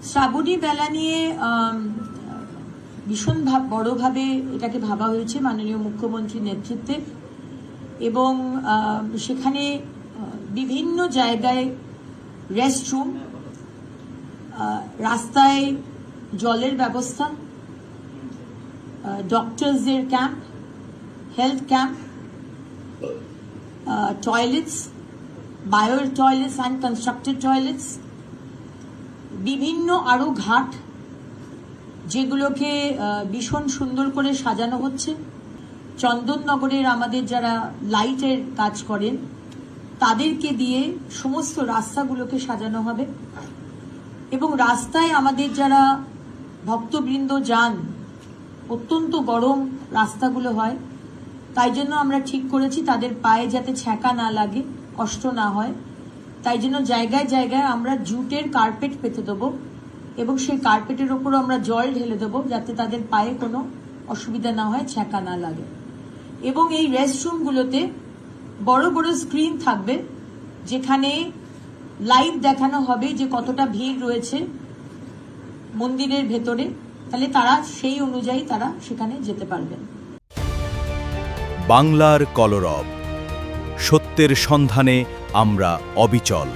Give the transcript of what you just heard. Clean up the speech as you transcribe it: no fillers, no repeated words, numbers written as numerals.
শ্রাবণী মেলা নিয়ে ভীষণ বড়ভাবে এটাকে ভাবা হয়েছে মাননীয় মুখ্যমন্ত্রীর নেতৃত্বে, এবং সেখানে বিভিন্ন জায়গায় রেস্টরুম, রাস্তায় জলের ব্যবস্থা, ডক্টরসদের camp, health camp, toilets, bio toilets and constructed toilets, বিভিন্ন আরও ঘাট যেগুলোকে ভীষণ সুন্দর করে সাজানো হচ্ছে। চন্দননগরের আমাদের যারা লাইটের কাজ করেন তাদেরকে দিয়ে সমস্ত রাস্তাগুলোকে সাজানো হবে, এবং রাস্তায় আমাদের যারা ভক্তবৃন্দ যান, অত্যন্ত গরম রাস্তাগুলো হয়, তাই জন্য আমরা ঠিক করেছি তাদের পায়ে যাতে ছ্যাঁকা না লাগে, কষ্ট না হয়, তাই জন্য জায়গায় জায়গায় আমরা জুটের কার্পেট পেতে দেবো, এবং সেই কার্পেটের ওপর আমরা জল ঢেলে দেবো যাতে তাদের পায়ে কোনো অসুবিধা না হয়, ছ্যাঁকা না লাগে। এবং এই রেস্টরুমগুলোতে বড় বড় স্ক্রিন থাকবে যেখানে লাইভ দেখানো হবে যে কতটা ভিড় রয়েছে মন্দিরের ভেতরে, তাহলে তারা সেই অনুযায়ী তারা সেখানে যেতে পারবেন। বাংলার কলরব, সত্যের সন্ধানে আমরা অবিচল।